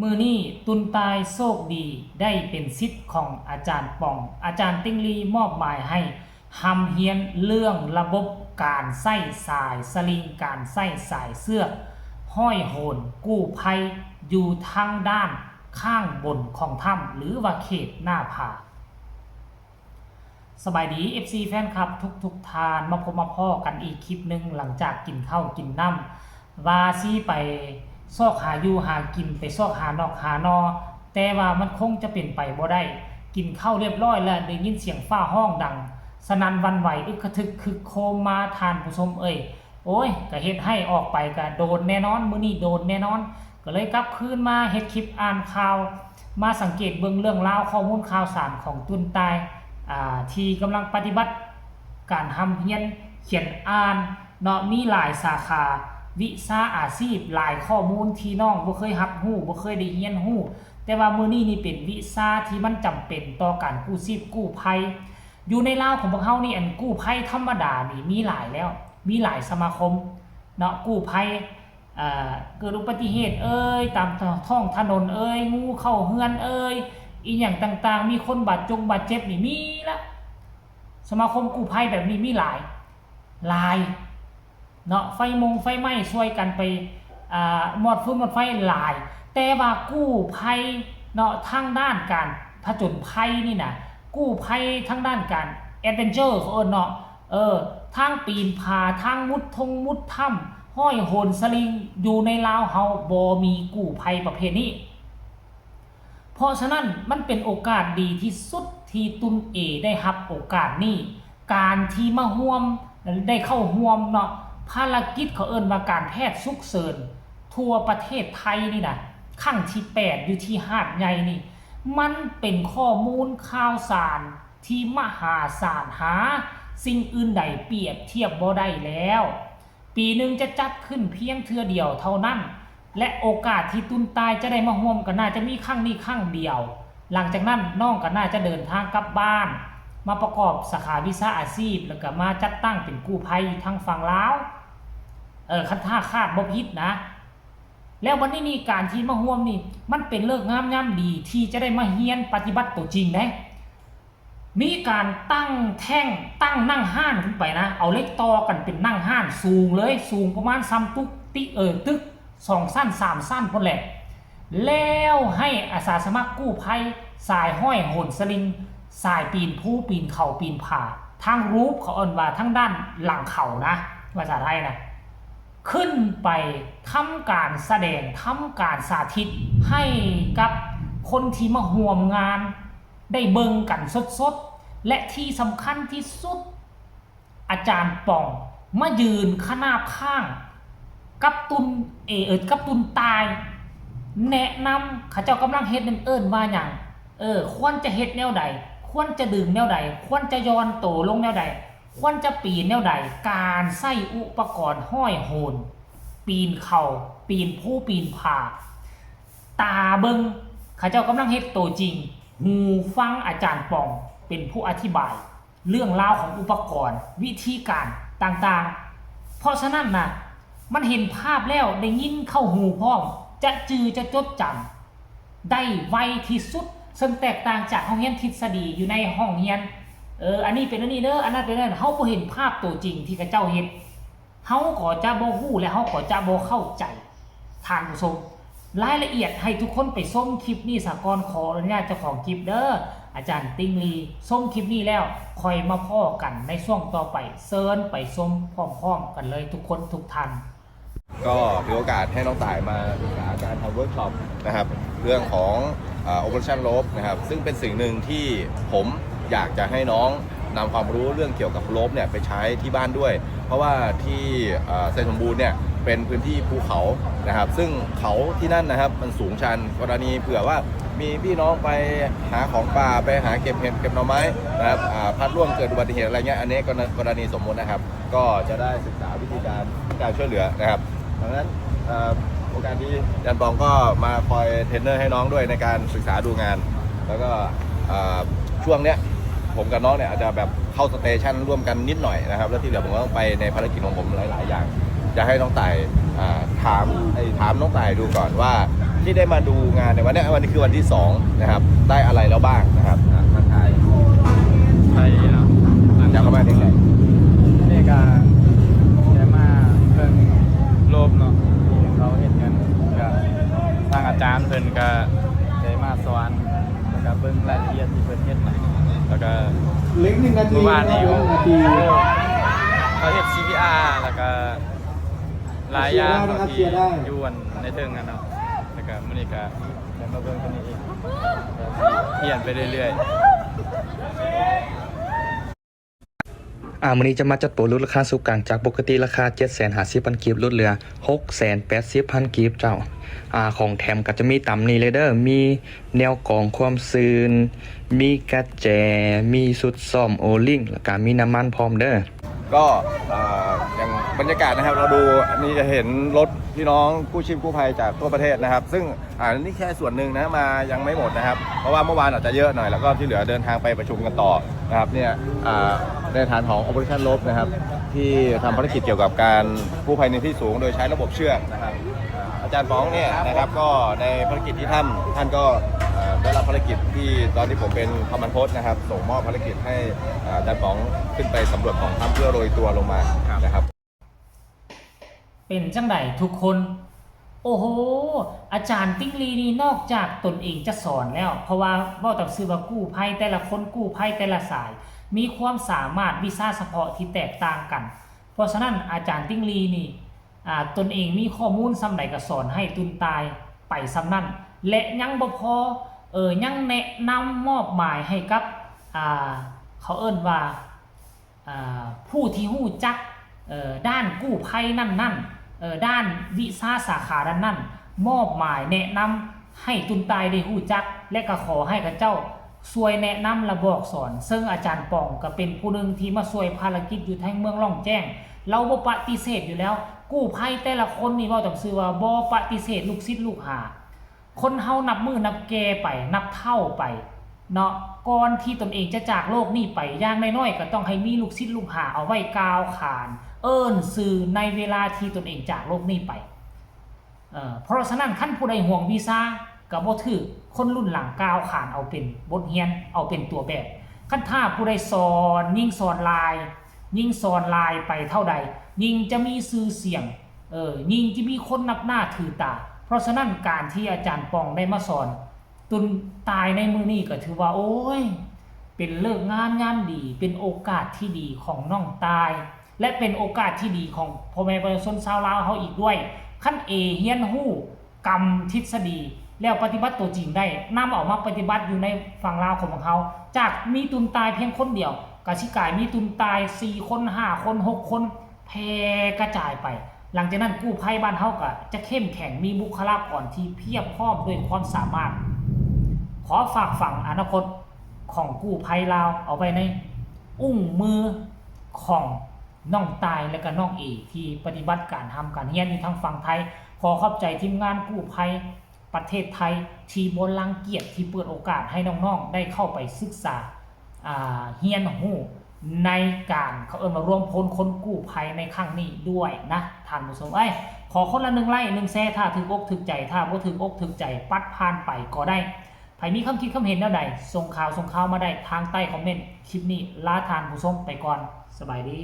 มือนี้ตุนตายโชคดีได้เป็นศิษย์ของอาจารย์ป่องอาจารย์ติ้งลีมอบหมายให้ทำเฮียนเรื่องระบบการใส่สายสลิงการใส่สายเสื้อห้อยโหนกู้ภัยอยู่ทางด้านข้างบนของถ้ำหรือว่าเขตหน้าผาสบายดี FC แฟนคลับทุกทานมาพบมาพ่อกันอีกคลิปหนึ่งหลังจากกินข้าวกินน้ำว่าซีไปซอกหาอยู่หากินไปซอกหานอกหานอแต่ว่ามันคงจะเป็นไปบ่ได้กินข้าวเรียบร้อยแล้วได้ยินเสียงฟ้าห้องดังสนั่นวันไหวอึกกระทึกคึกโคมมาทานผู้ชมโอ้ยก็เฮ็ดให้ออกไปก็โดนแน่นอนมื้อนี้โดนแน่นอนก็เลยกลับคืนมาเฮ็ดคลิปอ่านข่าวมาสังเกตเบิ่งเรื่องราวข้อมูลข่าวสารของตุนตายที่กำลังปฏิบัติการทำเฮียนเขียนอ่านเนาะมีหลายสาขาวิชาอาชีพหลายข้อมูลที่น้องบ่เคยรับรู้บ่เคยได้เรียนรู้แต่ว่ามื้อนี้นี่เป็นวิชาที่มันจำเป็นต่อการกู้ชีพกู้ภัยอยู่ในลาวของพวกเฮานี่อันกู้ภัยธรรมดานี่มีหลายแล้วมีหลายสมาคมเนาะกู้ภัยเกิดอุบัติเหตุตามท้องถนนงูเข้าเฮือนอีหยังต่างๆมีคนบาดเจ็บนี่มีละสมาคมกู้ภัยแบบนี้มีหลายเนาะไฟไหม้ช่วยกันไปหมดฟืนหมดไฟหลายแต่ว่ากู้ภัยเนาะทางด้านการผจญภัยนี่นะกู้ภัยทางด้านการแอดเวนเจอร์เขาเนาะทางปีนผาทางมุดถ้ำห้อยโหนสลิงอยู่ในลาวเฮาบ่มีกู้ภัยประเภทนี้เพราะฉะนั้นมันเป็นโอกาสดีที่สุดที่ตุนได้รับโอกาสนี้การที่มาร่วมได้เข้าร่วมเนาะภารกิจเขาว่าการแพทย์ฉุกเฉินทั่วประเทศไทยนี่นะครั้งที่8อยู่ที่หาดใหญ่นี่มันเป็นข้อมูลข่าวสารที่มหาศาลหาสิ่งอื่นใดเปรียบเทียบบ่ได้แล้วปีหนึ่งจะจัดขึ้นเพียงเทื่อเดียวเท่านั้นและโอกาสที่ตุนตายจะได้มาร่วมกันน่าจะมีครั้งนี้ครั้งเดียวหลังจากนั้นน้องก็น่าจะเดินทางกลับบ้านมาประกอบสาขาวิชาอาชีพแล้วก็มาจัดตั้งเป็นกู้ภัยทางฝั่งลาวคันท่าคาดบ่ผิดนะแล้ววันนี้นี่การที่มาร่วมนี่มันเป็นเลิกงามยามดีที่จะได้มาเฮียนปฏิบัติตัวจริงนะมีการตั้งแท่งตั้งนั่งห้านขึ้นไปนะเอาเล็กต่อกันเป็นนั่งห้านสูงเลยสูงประมาณซ้ำตุกติตึก2 สั้น3 สั้นพนแหละแล้วให้อาสาสมัครกู้ภัยสายห้อยโหนสลิงสายปีนผู้ปีนเขาปีนผาทางรูปเขาว่าทั้งด้านหลังเขานะภาษาไทยนะขึ้นไปทำการแสดงทำการสาธิตให้กับคนที่มาร่วมงานได้เบิ่งกันสดๆและที่สำคัญที่สุดอาจารย์ป่องมายืนขนาบข้างกับตุนกับตุนตายแนะนำข้าเจ้ากำลังเฮ็ดนั่นว่าอย่างควรจะเฮ็ดแนวใดควรจะดึงแนวใดควรจะย้อนโตลงแนวใดควรจะปีนแนวใดการใส่อุปกรณ์ห้อยโหนปีนเข่าปีนผู้ปีนผาตาเบิงข้าเจ้ากำลังเฮ็ดโตจริงหูฟังอาจารย์ป่องเป็นผู้อธิบายเรื่องราวของอุปกรณ์วิธีการต่างๆเพราะฉะนั้นนะมันเห็นภาพแล้วได้ยินเข้าหูพร้อมจะจะจดจำได้ไวที่สุดซึ่งแตกต่างจากห้องเรียนทฤษฎีอยู่ในห้องเรียนอันนี้เป็นอันนี้อันนั้นเป็นอันนั้นเฮาบ่เห็นภาพตัวจริงที่เขาเจ้าเฮ็ดเฮาก็จะบ่ฮู้และเฮาก็จะบ่เข้าใจท่านผู้ชมรายละเอียดให้ทุกคนไปชมคลิปนี้สากลขออนุญาตเจ้าของคลิปอาจารย์ติ้งลีชมคลิปนี้แล้วคอยมาพ้อกันในช่วงต่อไปเชิญไปชมพร้อมๆกันเลยทุกคนทุกท่านก็ถือโอกาสให้น้องต่ายมาศึกษาการทำเวิร์กช็อปนะครับเรื่องของOperation Rope นะครับซึ่งเป็นสิ่งหนึ่งที่ผมอยากจะให้น้องนำความรู้เรื่องเกี่ยวกับโรปเนี่ยไปใช้ที่บ้านด้วย เพราะว่าที่ไซสมบูรณ์เนี่ยเป็นพื้นที่ภูเขานะครับซึ่งเขาที่นั่นนะครับมันสูงชันกรณีเผื่อว่ามีพี่น้องไปหาของป่าไปหาเก็บเห็ดเก็บหน่อไม้นะครับพัดร่วงเกิดอุบัติเหตุอะไรเงี้ยอันนี้กรณีสมมตินะครับก็จะได้ศึกษาวิธีการช่วยเหลือนะครับดังนั้นโอกาสที่อาจารย์ปองก็มาคอยเทรนเนอร์ให้น้องด้วยในการศึกษาดูงานแล้วก็ช่วงเนี้ยผมกับน้องเนี่ยอาจจะแบบเข้าสเตชันร่วมกันนิดหน่อยนะครับแล้วที่เหลือผมก็ต้องไปในภารกิจของผมหลายๆอย่างจะให้น้องต่ายถามน้องต่ายดูก่อนว่า ที่ได้มาดูงานในวันนี้คือวันที่2นะครับได้อะไรแล้วบ้างนะครับมาถ่าย ไปเนาะ อยากเข้ามาที่ไหน นี่ก็ได้มาเพิ่งโลบเนาะที่เขาเห็นกันก็ทางอาจารย์เพิ่นก็ได้มาสอนแล้วก็เบิ่งรายละเอียดที่เพิ่นเฮ็ดนะแล้วก็ เล็ก1 นาที เมื่อวานนี้ 1 นาที เขาเฮ็ด CPR แล้วก็หลายอย่าง นะครับ ที่ เชียร์ได้ อยู่อันในเทิงกันเนาะแล้วก็มื้อนี้ก็ได้มาเบิ่งคนนี้อีกเปลี่ยนไปเรื่อยๆ มื้อนี้จะมาจัดโปรลดราคาสุกกลางจากปกติราคา 750,000 กีบลดเหลือ 680,000 กีบเจ้าของแถมก็จะมีตำนี้เลยเด้อมีแนวกรองความซื่นมีกระแจมีสุดซ่อมโอลิงแล้วก็มีน้ำมันพร้อมเด้อ ก็อย่างบรรยากาศนะครับเราดูอันนี้จะเห็นรถพี่น้องกู้ชีพกู้ภัยจากทั่วประเทศนะครับ ซึ่งนี่แค่ส่วนหนึ่งนะมายังไม่หมดนะครับ เพราะว่าเมื่อวานอาจจะเยอะหน่อยแล้วก็ที่เหลือเดินทางไปประชุมกันต่อนะครับเนี่ยในฐานของ Operation Love นะครับที่ทำภารกิจเกี่ยวกับการกู้ภัยในที่สูงโดยใช้ระบบเชือกนะครับอาจารย์ป๋องเนี่ยนะครับก็ในภารกิจที่ท่านก็ได้รับภารกิจที่ตอนที่ผมเป็นคอมมานด์โพสต์นะครับส่งมอบภารกิจให้อาจารย์ป๋องขึ้นไปสำรวจของถ้ำเพื่อโรยตัวลงมานะครับ เป็นจังไดทุกคน โอ้โห อาจารย์ติ๊งลีนี่นอกจากตนเองจะสอนแล้ว เพราะว่าเว้าตับซื้อว่ากู้ภัยแต่ละคนกู้ภัยแต่ละสาย มีความสามารถวิชาเฉพาะที่แตกต่างกัน เพราะฉะนั้นอาจารย์ติ๊งลีนี่ตนเองมีข้อมูลซ้ำใดก็สอนให้ตุนตายไปซ้ำนั่นและยังบ่พอยังแนะนำมอบหมายให้กับเขาเอิ้นว่าผู้ที่ฮู้จักด้านกู้ภัยนั่นด้านวิชาสาขาด้านนั้นมอบหมายแนะนำให้ตุนตายได้ฮู้จักและก็ขอให้กับเจ้าช่วยแนะนำและบอกสอนซึ่งอาจารย์ป่องก็เป็นผู้หนึ่งที่มาช่วยภารกิจอยู่ทั้งเมืองล่องแจ้งเราบ่ปฏิเสธอยู่แล้วกู้ภัยแต่ละคนนี่เว้าต้องซื่อว่าบ่ปฏิเสธลูกศิษย์ลูกหาคนเฮานับมือนับแกไปนับเท่าไปเนาะก่อนที่ตนเองจะจากโลกนี้ไปอย่างน้อยๆก็ต้องให้มีลูกศิษย์ลูกหาเอาไว้กล่าวขานเอิ้นสื่อในเวลาที่ตนเองจากโลกนี้ไปเพราะฉะนั้นคันผู้ใดห่วงวีซ่าก็บ่ถือคนรุ่นหลังกล่าวขานเอาเป็นบทเรียนเอาเป็นตัวแบบคันถ้าผู้ใดสอนยิ่งสอนลายไปเท่าใดยิ่งจะมีชื่อเสียงยิ่งจะมีคนนับหน้าถือตาเพราะฉะนั้นการที่อาจารย์ปองได้มาสอนตุนตายในมือนี้ก็ถือว่าโอ้ยเป็นเลิกงานยามดีเป็นโอกาสที่ดีของน้องตายและเป็นโอกาสที่ดีของพ่อแม่ประชาชนชาวลาวเฮาอีกด้วยขั้นเฮียนฮู้กรรมทฤษฎีแล้วปฏิบัติตัวจริงได้นำออกมาปฏิบัติอยู่ในฝั่งลาวของเขาจากมีตุนตายเพียงคนเดียวกสิกายมีตุนตาย4คน5คน6คนแพร่กระจายไปหลังจากนั้นกู้ภัยบ้านเฮาก็จะเข้มแข็งมีบุคลากรที่เพียบพร้อมด้วยความสามารถขอฝากฝังอนาคตของกู้ภัยลาวเอาไว้ในอุ้งมือของน้องตายและก็น้องเอที่ปฏิบัติการทำการเฮียนอยู่ทางฝั่งไทยขอขอบใจทีมงานกู้ภัยประเทศไทยที่บ่รังเกียจที่เปิดโอกาสให้น้องๆได้เข้าไปศึกษาเฮียนฮู้ในการเขามารวมพลคนกู้ภัยในครั้งนี้ด้วยนะท่านผู้ชมขอคนละ1 ไลค์ 1 แชร์ถ้าถึงอกถึงใจถ้าบ่ถึงอกถึงใจปัดผ่านไปก็ได้ใครมีคำคิดคำเห็นแนวใดส่งข่าวมาได้ทางใต้คอมเมนต์คลิปนี้ลาท่านผู้ชมไปก่อนสบายดี